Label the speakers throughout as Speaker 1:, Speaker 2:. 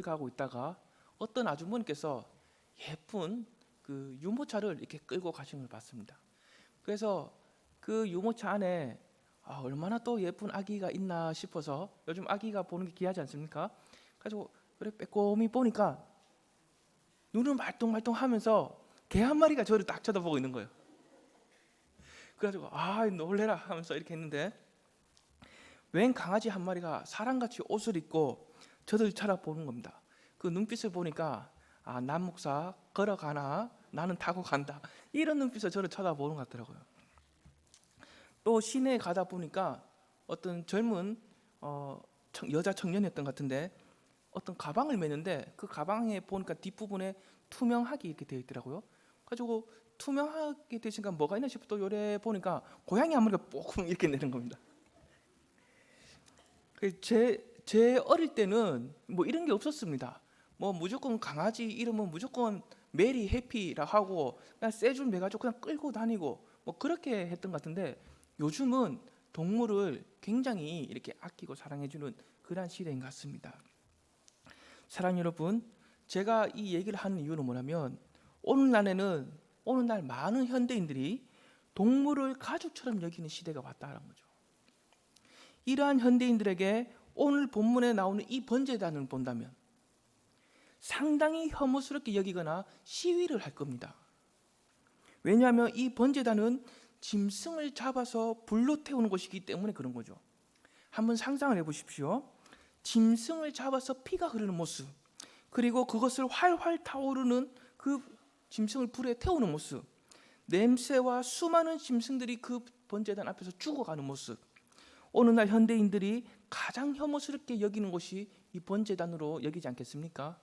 Speaker 1: 가고 있다가 어떤 아주머니께서 예쁜 그 유모차를 이렇게 끌고 가시는 걸 봤습니다. 그래서 그 유모차 안에 얼마나 또 예쁜 아기가 있나 싶어서, 요즘 아기가 보는 게 귀하지 않습니까? 가지고 그래 빼꼼히 보니까 눈을 말똥말똥하면서 개 한 마리가 저를 딱 쳐다보고 있는 거예요. 그래가지고 놀래라 하면서 이렇게 했는데, 웬 강아지 한 마리가 사람같이 옷을 입고 저를 쳐다보는 겁니다. 그 눈빛을 보니까 남 목사 걸어가나 나는 타고 간다, 이런 눈빛을 저를 쳐다보는 것 같더라고요. 또 시내에 가다 보니까 어떤 젊은 여자 청년이었던 것 같은데, 어떤 가방을 메는데 그 가방에 보니까 뒷부분에 투명하게 이렇게 되어 있더라고요. 가지고 투명하게 되시니까 뭐가 있나 싶어 또 요래 보니까 고양이 한 마리가 뽀금 이렇게 내는 겁니다. 제 어릴 때는 뭐 이런 게 없었습니다. 뭐 무조건 강아지 이름은 무조건 메리 해피라 하고 그냥 쇠줄 매가지고 그냥 끌고 다니고 뭐 그렇게 했던 것 같은데, 요즘은 동물을 굉장히 이렇게 아끼고 사랑해주는 그런 시대인 것 같습니다. 사랑 여러분, 제가 이 얘기를 하는 이유는 뭐냐면, 오늘날 많은 현대인들이 동물을 가족처럼 여기는 시대가 왔다는 거죠. 이러한 현대인들에게 오늘 본문에 나오는 이 번제단을 본다면 상당히 혐오스럽게 여기거나 시위를 할 겁니다. 왜냐하면 이 번제단은 짐승을 잡아서 불로 태우는 것이기 때문에 그런 거죠. 한번 상상을 해보십시오. 짐승을 잡아서 피가 흐르는 모습, 그리고 그것을 활활 타오르는 그 짐승을 불에 태우는 모습, 냄새와 수많은 짐승들이 그 번제단 앞에서 죽어가는 모습, 오늘날 현대인들이 가장 혐오스럽게 여기는 것이 이 번제단으로 여기지 않겠습니까?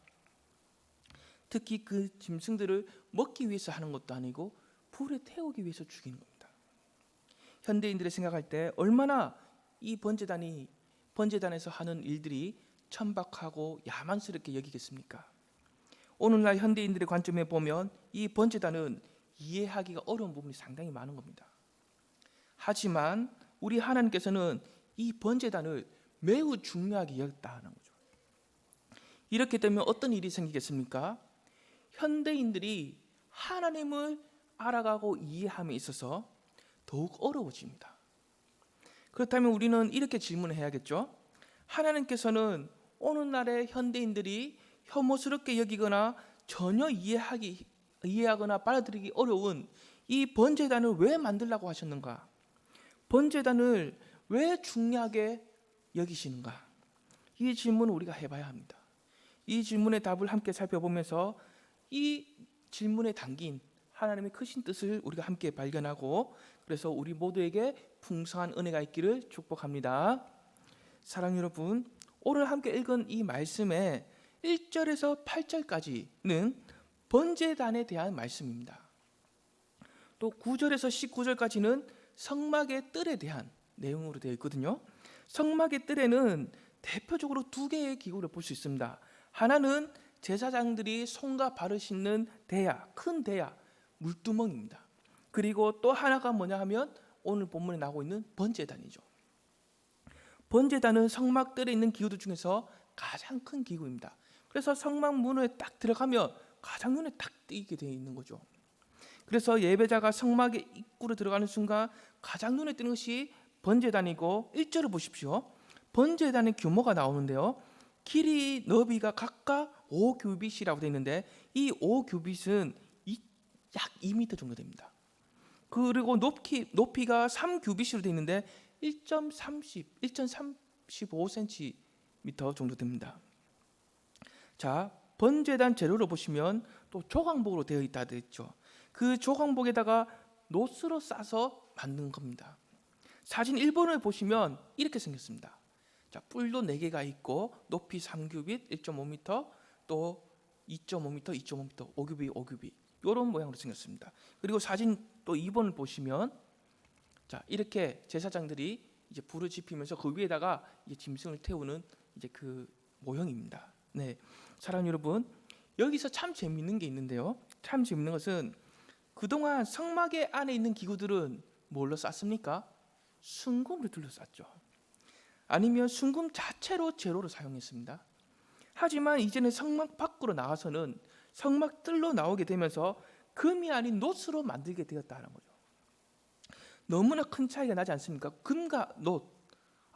Speaker 1: 특히 그 짐승들을 먹기 위해서 하는 것도 아니고 불에 태우기 위해서 죽이는 겁니다. 현대인들이 생각할 때 얼마나 이 번제단에서 하는 일들이 천박하고 야만스럽게 여기겠습니까? 오늘날 현대인들의 관점에 보면 이 번제단은 이해하기가 어려운 부분이 상당히 많은 겁니다. 하지만 우리 하나님께서는 이 번제단을 매우 중요하게 여겼다는 거죠. 이렇게 되면 어떤 일이 생기겠습니까? 현대인들이 하나님을 알아가고 이해함에 있어서 더욱 어려워집니다. 그렇다면 우리는 이렇게 질문을 해야겠죠. 하나님께서는 오늘날의 현대인들이 혐오스럽게 여기거나 전혀 이해하거나 받아들이기 어려운 이 번제단을 왜 만들라고 하셨는가? 번제단을 왜 중요하게 여기시는가? 이 질문을 우리가 해봐야 합니다. 이 질문의 답을 함께 살펴보면서 이 질문에 담긴 하나님의 크신 뜻을 우리가 함께 발견하고, 그래서 우리 모두에게 풍성한 은혜가 있기를 축복합니다. 사랑 여러분, 오늘 함께 읽은 이 말씀의 1절에서 8절까지는 번제단에 대한 말씀입니다. 또 9절에서 19절까지는 성막의 뜰에 대한 내용으로 되어 있거든요. 성막의 뜰에는 대표적으로 두 개의 기구를 볼 수 있습니다. 하나는 제사장들이 손과 발을 씻는 대야, 큰 대야, 물두멍입니다. 그리고 또 하나가 뭐냐 하면 오늘 본문에 나오고 있는 번제단이죠. 번제단은 성막 뜰에 있는 기구들 중에서 가장 큰 기구입니다. 그래서 성막 문에 딱 들어가면 가장 눈에 딱 띄게 되어 있는 거죠. 그래서 예배자가 성막의 입구로 들어가는 순간 가장 눈에 띄는 것이 번제단이고, 1절을 보십시오. 번제단의 규모가 나오는데요, 길이 너비가 각각 5규빗이라고 되어 있는데, 이 5규빗은 약 2m 정도 됩니다. 그리고 높이가 3규빗으로 되어 있는데 1.35cm 정도 됩니다. 자, 번제단 재료로 보시면 또 조각목으로 되어 있다 했죠. 그 조각목에다가 노스로 싸서 만든 겁니다. 사진 1번을 보시면 이렇게 생겼습니다. 자, 뿔도 4개가 있고 높이 3규빗 1.5m, 또 2.5m, 2.5m, 5규빗, 5규빗 이런 모양으로 생겼습니다. 그리고 사진 또 2번을 보시면 자, 이렇게 제사장들이 이제 불을 지피면서 그 위에다가 이제 짐승을 태우는 이제 그 모형입니다. 네, 사랑 여러분, 여기서 참 재밌는 게 있는데요. 참 재밌는 것은 그동안 성막의 안에 있는 기구들은 뭘로 쌌습니까? 순금으로 둘러쌌죠. 아니면 순금 자체로 재료로 사용했습니다. 하지만 이제는 성막 밖으로 나와서는 성막 뜰로 나오게 되면서 금이 아닌 놋으로 만들게 되었다는 거죠. 너무나 큰 차이가 나지 않습니까? 금과 놋.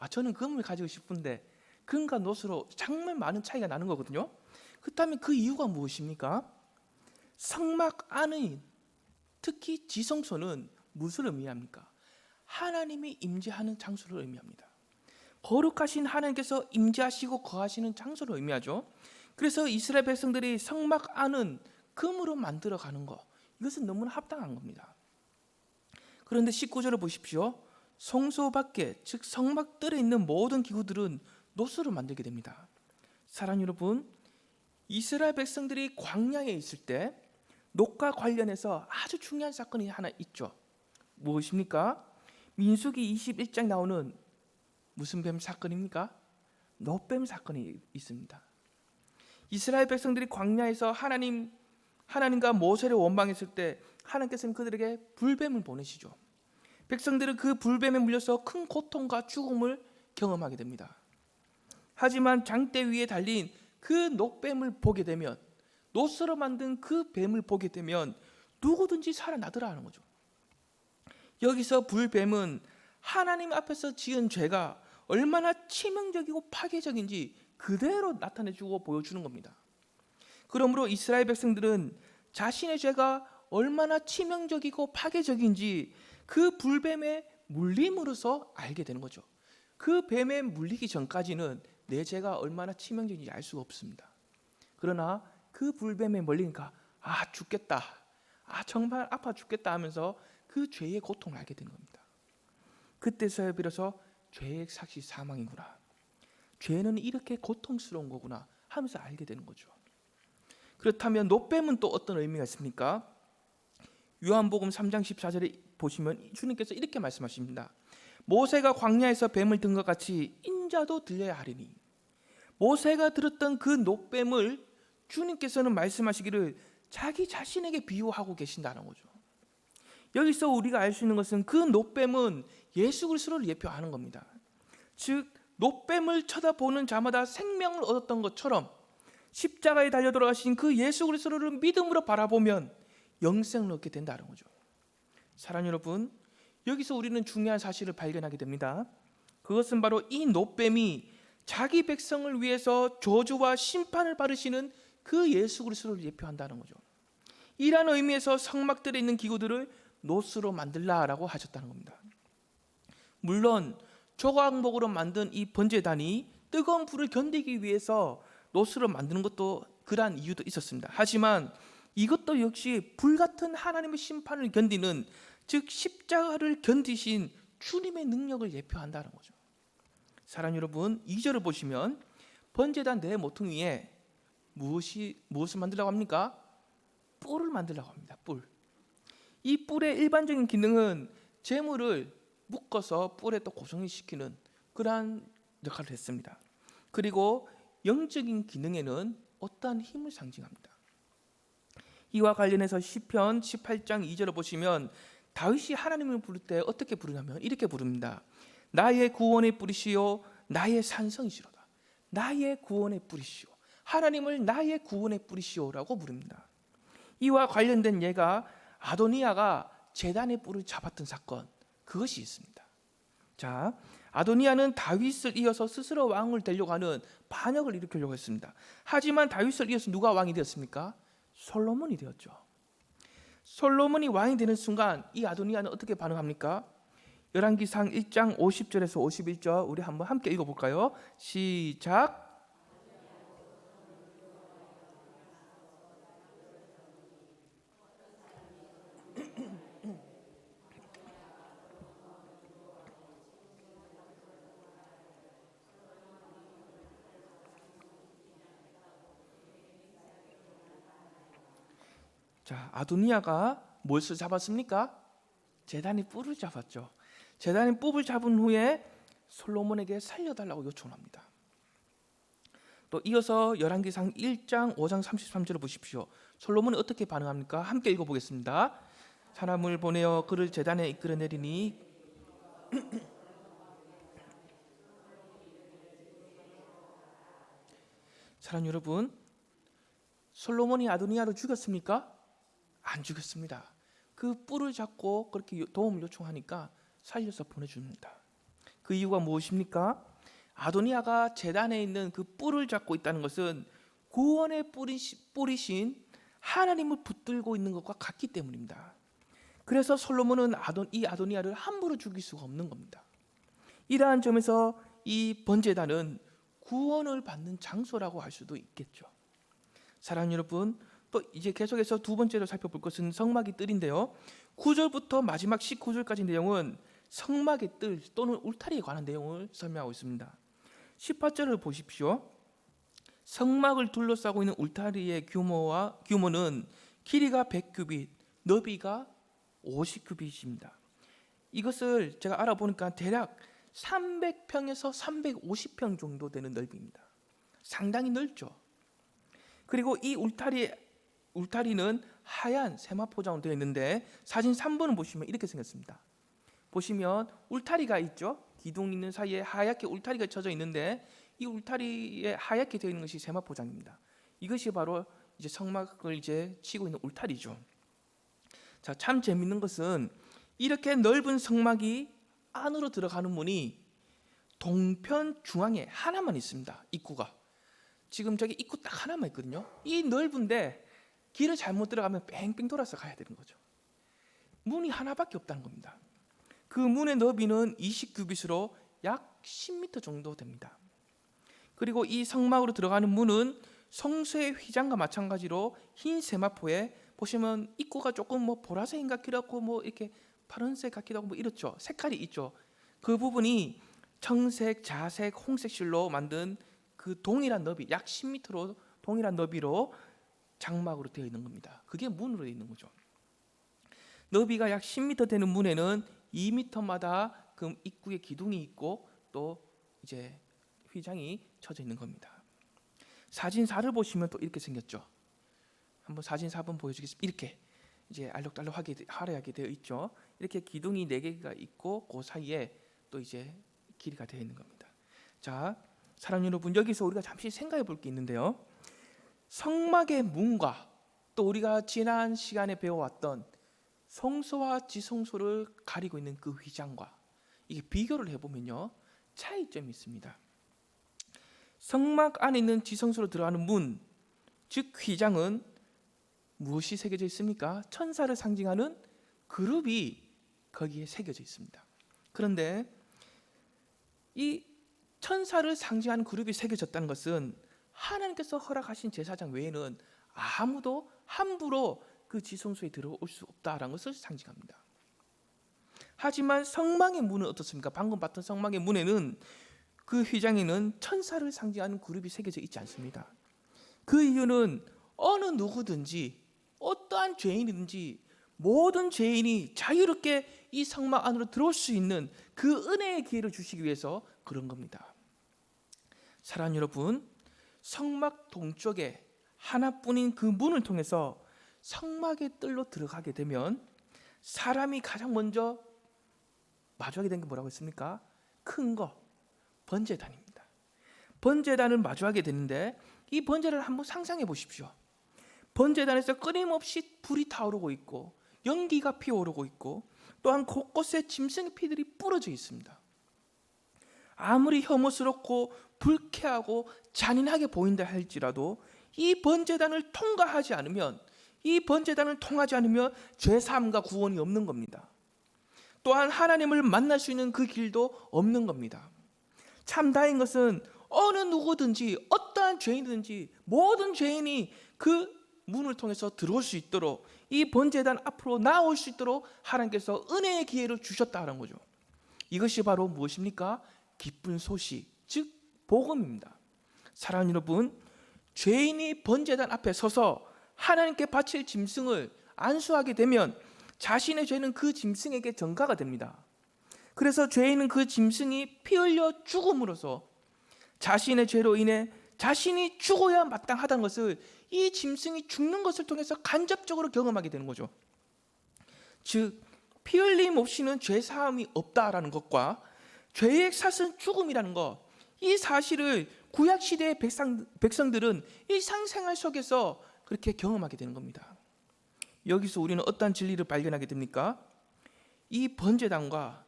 Speaker 1: 저는 금을 가지고 싶은데 금과 놋으로 정말 많은 차이가 나는 거거든요. 그렇다면 그 이유가 무엇입니까? 성막 안의 특히 지성소는 무엇을 의미합니까? 하나님이 임재하는 장소를 의미합니다. 거룩하신 하나님께서 임재하시고 거하시는 장소를 의미하죠. 그래서 이스라엘 백성들이 성막 안은 금으로 만들어 가는 것, 이것은 너무나 합당한 겁니다. 그런데 19절을 보십시오. 성소 밖에, 즉 성막들에 있는 모든 기구들은 놋으로 만들게 됩니다. 사랑하는 여러분, 이스라엘 백성들이 광야에 있을 때 놋과 관련해서 아주 중요한 사건이 하나 있죠. 무엇입니까? 민수기 21장 나오는 무슨 뱀 사건입니까? 놋뱀 사건이 있습니다. 이스라엘 백성들이 광야에서 하나님과 모세를 원망했을 때 하나님께서는 그들에게 불뱀을 보내시죠. 백성들은 그 불뱀에 물려서 큰 고통과 죽음을 경험하게 됩니다. 하지만 장대 위에 달린 그 놋뱀을 보게 되면, 놋으로 만든 그 뱀을 보게 되면 누구든지 살아나더라는 거죠. 여기서 불뱀은 하나님 앞에서 지은 죄가 얼마나 치명적이고 파괴적인지 그대로 나타내주고 보여주는 겁니다. 그러므로 이스라엘 백성들은 자신의 죄가 얼마나 치명적이고 파괴적인지 그 불뱀에 물림으로써 알게 되는 거죠. 그 뱀에 물리기 전까지는 내 죄가 얼마나 치명적인지 알 수가 없습니다. 그러나 그 불뱀에 물리니까 죽겠다, 정말 아파 죽겠다 하면서 그 죄의 고통을 알게 되는 겁니다. 그때서야 비로소 죄의 삭시 사망이구나, 죄는 이렇게 고통스러운 거구나 하면서 알게 되는 거죠. 그렇다면 놋뱀은 또 어떤 의미가 있습니까? 요한복음 3장 14절에 보시면 주님께서 이렇게 말씀하십니다. 모세가 광야에서 뱀을 든 것 같이 인자도 들려야 하리니. 모세가 들었던 그 놋뱀을 주님께서는 말씀하시기를 자기 자신에게 비유하고 계신다는 거죠. 여기서 우리가 알 수 있는 것은 그 놋뱀은 예수 그리스도를 예표하는 겁니다. 즉 놋뱀을 쳐다보는 자마다 생명을 얻었던 것처럼 십자가에 달려 돌아가신 그 예수 그리스도를 믿음으로 바라보면 영생을 얻게 된다는 거죠. 사랑하는 여러분, 여기서 우리는 중요한 사실을 발견하게 됩니다. 그것은 바로 이 놋뱀이 자기 백성을 위해서 저주와 심판을 받으시는 그 예수 그리스도를 예표한다는 거죠. 이러한 의미에서 성막들에 있는 기구들을 놋으로 만들라라고 하셨다는 겁니다. 물론 조각목으로 만든 이 번제단이 뜨거운 불을 견디기 위해서 놋으로 만드는 것도 그러한 이유도 있었습니다. 하지만 이것도 역시 불같은 하나님의 심판을 견디는, 즉 십자가를 견디신 주님의 능력을 예표한다는 거죠. 사랑하는 여러분, 2절을 보시면 번제단 네 모퉁이에 무엇을 만들라고 합니까? 뿔을 만들라고 합니다. 뿔. 이 뿔의 일반적인 기능은 재물을 묶어서 뿔에 또 고정을 시키는 그러한 역할을 했습니다. 그리고 영적인 기능에는 어떠한 힘을 상징합니다. 이와 관련해서 시편 18장 2절을 보시면 다윗이 하나님을 부를 때 어떻게 부르냐면 이렇게 부릅니다. 나의 구원의 뿌리시오, 나의 산성이시로다. 나의 구원의 뿌리시오. 하나님을 나의 구원의 뿌리시오라고 부릅니다. 이와 관련된 예가 아도니아가 제단의 뿔을 잡았던 사건, 그것이 있습니다. 자, 아도니아는 다윗을 이어서 스스로 왕을 되려고 하는 반역을 일으키려고 했습니다. 하지만 다윗을 이어서 누가 왕이 되었습니까? 솔로몬이 되었죠. 솔로몬이 왕이 되는 순간 이 아도니아는 어떻게 반응합니까? 열왕기상 1장 50절에서 51절 우리 한번 함께 읽어볼까요? 시작. 자, 아도니아가 무엇을 잡았습니까? 제단의 뿔을 잡았죠. 제단의 뿔을 잡은 후에 솔로몬에게 살려달라고 요청합니다. 또 이어서 열왕기상 1장 5장 33절을 보십시오. 솔로몬이 어떻게 반응합니까? 함께 읽어보겠습니다. 사람을 보내어 그를 제단에 이끌어내리니 사랑하는 여러분, 솔로몬이 아도니아를 죽였습니까? 안 죽였습니다. 그 뿔을 잡고 그렇게 도움을 요청하니까 살려서 보내줍니다. 그 이유가 무엇입니까? 아도니아가 제단에 있는 그 뿔을 잡고 있다는 것은 구원의 뿔이신 하나님을 붙들고 있는 것과 같기 때문입니다. 그래서 솔로몬은 이 아도니아를 함부로 죽일 수가 없는 겁니다. 이러한 점에서 이 번제단은 구원을 받는 장소라고 할 수도 있겠죠. 사랑하는 여러분, 또 이제 계속해서 두 번째로 살펴볼 것은 성막의 뜰인데요. 9절부터 마지막 19절까지 내용은 성막의 뜰 또는 울타리에 관한 내용을 설명하고 있습니다. 18절을 보십시오. 성막을 둘러싸고 있는 울타리의 규모는 길이가 100규빗, 너비가 50규빗입니다. 이것을 제가 알아보니까 대략 300평에서 350평 정도 되는 넓이입니다. 상당히 넓죠. 그리고 이 울타리는 하얀 세마포장으로 되어 있는데 사진 3번을 보시면 이렇게 생겼습니다. 보시면 울타리가 있죠. 기둥 있는 사이에 하얗게 울타리가 쳐져 있는데 이 울타리에 하얗게 되어 있는 것이 세마포장입니다. 이것이 바로 이제 성막을 이제 치고 있는 울타리죠. 자, 참 재밌는 것은 이렇게 넓은 성막이 안으로 들어가는 문이 동편 중앙에 하나만 있습니다. 입구가. 지금 저기 입구 딱 하나만 있거든요. 이 넓은데 길을 잘못 들어가면 뺑뺑 돌아서 가야 되는 거죠. 문이 하나밖에 없다는 겁니다. 그 문의 너비는 20규빗으로 약 10m 정도 됩니다. 그리고 이 성막으로 들어가는 문은 성소의 휘장과 마찬가지로 흰 세마포에 보시면 입구가 조금 뭐 보라색인 것 같기도 하고 뭐 이렇게 파란색 같기도 하고 뭐 이렇죠. 색깔이 있죠. 그 부분이 청색, 자색, 홍색 실로 만든 그 동일한 너비, 약 10m로 동일한 너비로 장막으로 되어 있는 겁니다. 그게 문으로 되어 있는 거죠. 너비가 약 10m 되는 문에는 2m마다 그 입구에 기둥이 있고 또 이제 휘장이 쳐져 있는 겁니다. 사진 4를 보시면 또 이렇게 생겼죠. 한번 사진 4번 보여주겠습니다. 이렇게 이제 알록달록하게 화려하게 되어 있죠. 이렇게 기둥이 4개가 있고 그 사이에 또 이제 길이가 되어 있는 겁니다. 자, 사랑하는 여러분, 여기서 우리가 잠시 생각해 볼 게 있는데요. 성막의 문과 또 우리가 지난 시간에 배워왔던 성소와 지성소를 가리고 있는 그 휘장과 이게 비교를 해보면요, 차이점이 있습니다. 성막 안에 있는 지성소로 들어가는 문, 즉 휘장은 무엇이 새겨져 있습니까? 천사를 상징하는 그룹이 거기에 새겨져 있습니다. 그런데 이 천사를 상징하는 그룹이 새겨졌다는 것은 하나님께서 허락하신 제사장 외에는 아무도 함부로 그 지성소에 들어올 수 없다라는 것을 상징합니다. 하지만 성막의 문은 어떻습니까? 방금 봤던 성막의 문에는 그 휘장에는 천사를 상징하는 그룹이 새겨져 있지 않습니다. 그 이유는 어느 누구든지 어떠한 죄인이든지 모든 죄인이 자유롭게 이 성막 안으로 들어올 수 있는 그 은혜의 기회를 주시기 위해서 그런 겁니다. 사랑하는 여러분, 성막 동쪽에 하나뿐인 그 문을 통해서 성막의 뜰로 들어가게 되면 사람이 가장 먼저 마주하게 된 게 뭐라고 했습니까? 큰 거, 번제단입니다. 번제단을 마주하게 되는데 이 번제단을 한번 상상해 보십시오. 번제단에서 끊임없이 불이 타오르고 있고 연기가 피어오르고 있고 또한 곳곳에 짐승의 피들이 뿌려져 있습니다. 아무리 혐오스럽고 불쾌하고 잔인하게 보인다 할지라도 이 번제단을 통과하지 않으면 죄사함과 구원이 없는 겁니다. 또한 하나님을 만날 수 있는 그 길도 없는 겁니다. 참 다행인 것은 어느 누구든지 어떠한 죄인이든지 모든 죄인이 그 문을 통해서 들어올 수 있도록 이 번제단 앞으로 나올 수 있도록 하나님께서 은혜의 기회를 주셨다는 거죠. 이것이 바로 무엇입니까? 기쁜 소식, 즉 복음입니다. 사랑하는 여러분, 죄인이 번제단 앞에 서서 하나님께 바칠 짐승을 안수하게 되면 자신의 죄는 그 짐승에게 전가가 됩니다. 그래서 죄인은 그 짐승이 피 흘려 죽음으로써 자신의 죄로 인해 자신이 죽어야 마땅하다는 것을 이 짐승이 죽는 것을 통해서 간접적으로 경험하게 되는 거죠. 즉 피 흘림 없이는 죄 사함이 없다라는 것과 죄의 삭은 죽음이라는 것, 이 사실을 구약 시대의 백성들은 일상생활 속에서 그렇게 경험하게 되는 겁니다. 여기서 우리는 어떤 진리를 발견하게 됩니까? 이 번제단과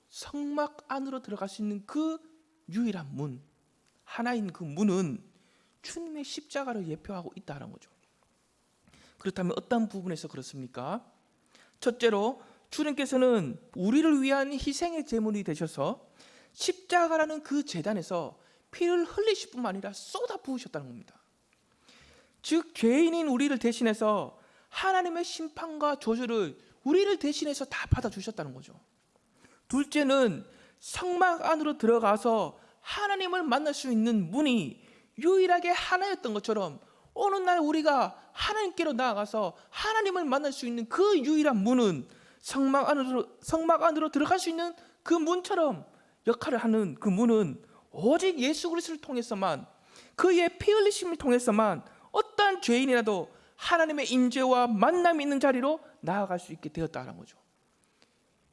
Speaker 1: 성막 안으로 들어갈 수 있는 그 유일한 문, 하나인 그 문은 주님의 십자가를 예표하고 있다는 거죠. 그렇다면 어떤 부분에서 그렇습니까? 첫째로 주님께서는 우리를 위한 희생의 제물이 되셔서 십자가라는 그 제단에서 피를 흘리실 뿐만 아니라 쏟아 부으셨다는 겁니다. 즉 죄인인 우리를 대신해서 하나님의 심판과 저주를 우리를 대신해서 다 받아주셨다는 거죠. 둘째는 성막 안으로 들어가서 하나님을 만날 수 있는 문이 유일하게 하나였던 것처럼 어느 날 우리가 하나님께로 나아가서 하나님을 만날 수 있는 그 유일한 문은 성막 안으로 들어갈 수 있는 그 문처럼 역할을 하는 그 문은 오직 예수 그리스도를 통해서만, 그의 피 흘리심을 통해서만 어떠한 죄인이라도 하나님의 임재와 만남이 있는 자리로 나아갈 수 있게 되었다는 거죠.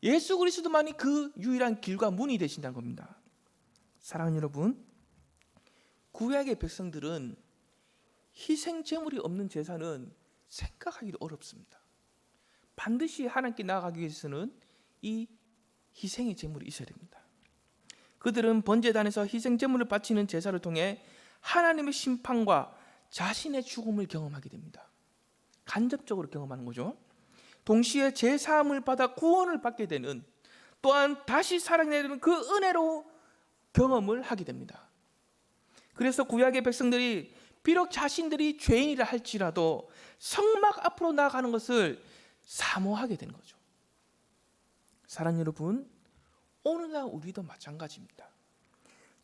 Speaker 1: 예수 그리스도만이 그 유일한 길과 문이 되신다는 겁니다. 사랑하는 여러분, 구약의 백성들은 희생 제물이 없는 제사는 생각하기도 어렵습니다. 반드시 하나님께 나아가기 위해서는 이 희생의 제물이 있어야 됩니다. 그들은 번제단에서 희생 제물을 바치는 제사를 통해 하나님의 심판과 자신의 죽음을 경험하게 됩니다. 간접적으로 경험하는 거죠. 동시에 제사함을 받아 구원을 받게 되는, 또한 다시 살아나게 되는 그 은혜로 경험을 하게 됩니다. 그래서 구약의 백성들이 비록 자신들이 죄인이라 할지라도 성막 앞으로 나아가는 것을 사모하게 되는 거죠. 사랑하는 여러분, 오늘날 우리도 마찬가지입니다.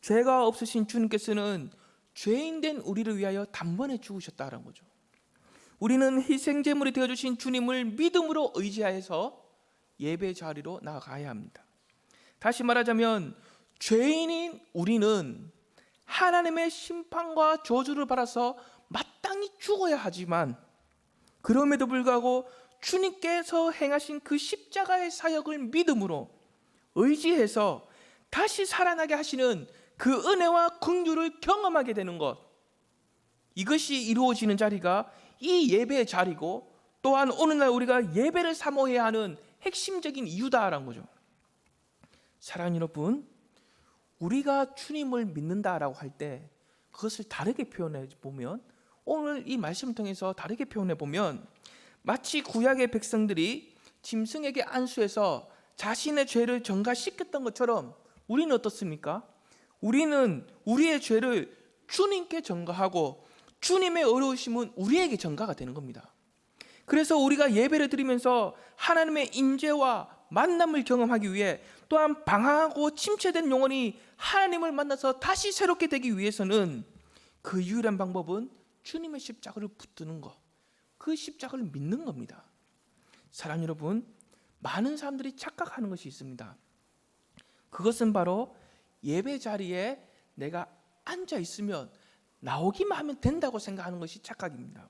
Speaker 1: 죄가 없으신 주님께서는 죄인된 우리를 위하여 단번에 죽으셨다는 거죠. 우리는 희생제물이 되어주신 주님을 믿음으로 의지하여서 예배 자리로 나아가야 합니다. 다시 말하자면 죄인인 우리는 하나님의 심판과 저주를 받아서 마땅히 죽어야 하지만, 그럼에도 불구하고 주님께서 행하신 그 십자가의 사역을 믿음으로 의지해서 다시 살아나게 하시는 그 은혜와 긍휼을 경험하게 되는 것, 이것이 이루어지는 자리가 이 예배의 자리고, 또한 오늘날 우리가 예배를 사모해야 하는 핵심적인 이유다라는 거죠. 사랑하는 여러분, 우리가 주님을 믿는다라고 할 때 그것을 다르게 표현해 보면, 오늘 이 말씀을 통해서 다르게 표현해 보면, 마치 구약의 백성들이 짐승에게 안수해서 자신의 죄를 전가시켰던 것처럼 우리는 어떻습니까? 우리는 우리의 죄를 주님께 전가하고 주님의 어려우심은 우리에게 전가가 되는 겁니다. 그래서 우리가 예배를 드리면서 하나님의 임재와 만남을 경험하기 위해, 또한 방황하고 침체된 영혼이 하나님을 만나서 다시 새롭게 되기 위해서는 그 유일한 방법은 주님의 십자가를 붙드는 것, 그 십자가를 믿는 겁니다. 사랑하는 여러분, 많은 사람들이 착각하는 것이 있습니다. 그것은 바로 예배 자리에 내가 앉아 있으면 나오기만 하면 된다고 생각하는 것이 착각입니다.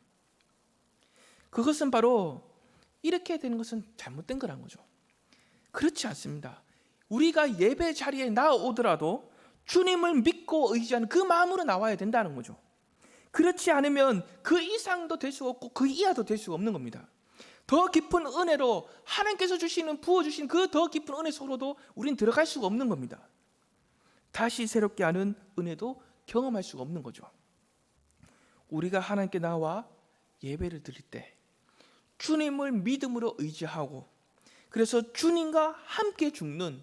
Speaker 1: 그것은 바로 이렇게 되는 것은 잘못된 거라는 거죠. 그렇지 않습니다. 우리가 예배 자리에 나오더라도 주님을 믿고 의지하는 그 마음으로 나와야 된다는 거죠. 그렇지 않으면 그 이상도 될 수가 없고 그 이하도 될 수가 없는 겁니다. 더 깊은 은혜로 하나님께서 부어주신 그 더 깊은 은혜 속으로도 우리는 들어갈 수가 없는 겁니다. 다시 새롭게 하는 은혜도 경험할 수가 없는 거죠. 우리가 하나님께 나와 예배를 드릴 때 주님을 믿음으로 의지하고, 그래서 주님과 함께 죽는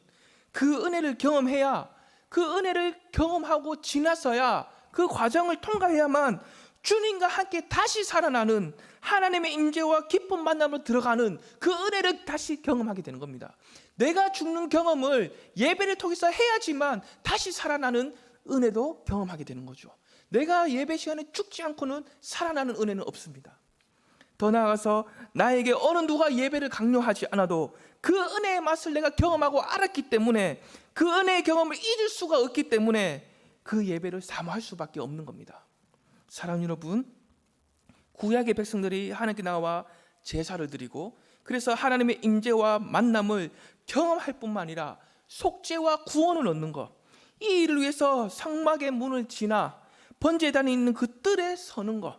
Speaker 1: 그 은혜를 경험해야, 그 은혜를 경험하고 지나서야, 그 과정을 통과해야만 주님과 함께 다시 살아나는 하나님의 임재와 기쁜 만남으로 들어가는 그 은혜를 다시 경험하게 되는 겁니다. 내가 죽는 경험을 예배를 통해서 해야지만 다시 살아나는 은혜도 경험하게 되는 거죠. 내가 예배 시간에 죽지 않고는 살아나는 은혜는 없습니다. 더 나아가서 나에게 어느 누가 예배를 강요하지 않아도 그 은혜의 맛을 내가 경험하고 알았기 때문에, 그 은혜의 경험을 잊을 수가 없기 때문에 그 예배를 사모할 수밖에 없는 겁니다. 사랑하는 여러분, 구약의 백성들이 하나님께 나와 제사를 드리고, 그래서 하나님의 임재와 만남을 경험할 뿐만 아니라 속죄와 구원을 얻는 것, 이 일을 위해서 성막의 문을 지나 번제단에 있는 그 뜰에 서는 것,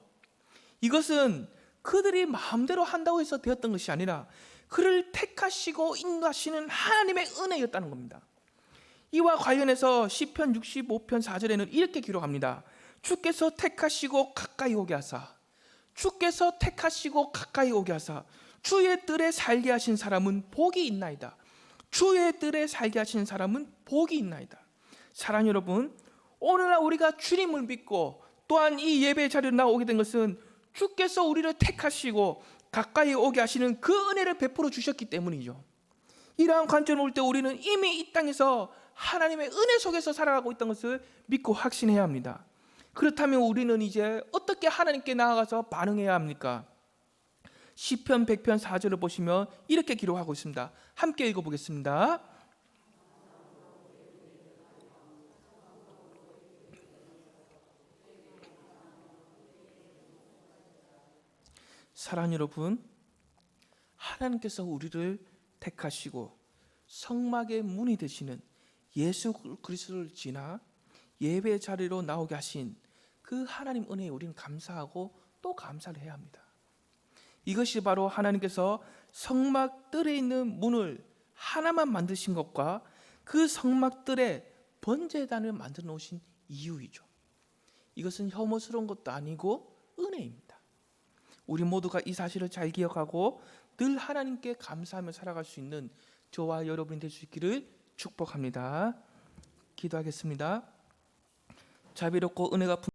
Speaker 1: 이것은 그들이 마음대로 한다고 해서 되었던 것이 아니라 그를 택하시고 인도하시는 하나님의 은혜였다는 겁니다. 이와 관련해서 시편 65편 4절에는 이렇게 기록합니다. 주께서 택하시고 가까이 오게 하사, 주께서 택하시고 가까이 오게 하사 주의 뜰에 살게 하신 사람은 복이 있나이다. 주의 뜰에 살게 하신 사람은 복이 있나이다. 사랑하는 여러분, 오늘날 우리가 주님을 믿고 또한 이 예배 자리에 나오게 된 것은 주께서 우리를 택하시고 가까이 오게 하시는 그 은혜를 베풀어 주셨기 때문이죠. 이러한 관점을 볼 때 우리는 이미 이 땅에서 하나님의 은혜 속에서 살아가고 있다는 것을 믿고 확신해야 합니다. 그렇다면 우리는 이제 어떻게 하나님께 나아가서 반응해야 합니까? 시편 100편 4절을 보시면 이렇게 기록하고 있습니다. 함께 읽어보겠습니다. 사랑하는 여러분, 하나님께서 우리를 택하시고 성막의 문이 되시는 예수 그리스도를 지나 예배 자리로 나오게 하신 그 하나님 은혜에 우리는 감사하고 또 감사를 해야 합니다. 이것이 바로 하나님께서 성막 뜰에 있는 문을 하나만 만드신 것과 그 성막 뜰에 번제단을 만들어 놓으신 이유이죠. 이것은 혐오스러운 것도 아니고 은혜입니다. 우리 모두가 이 사실을 잘 기억하고 늘 하나님께 감사하며 살아갈 수 있는 저와 여러분이 될 수 있기를 축복합니다. 기도하겠습니다. 자비롭고 은혜가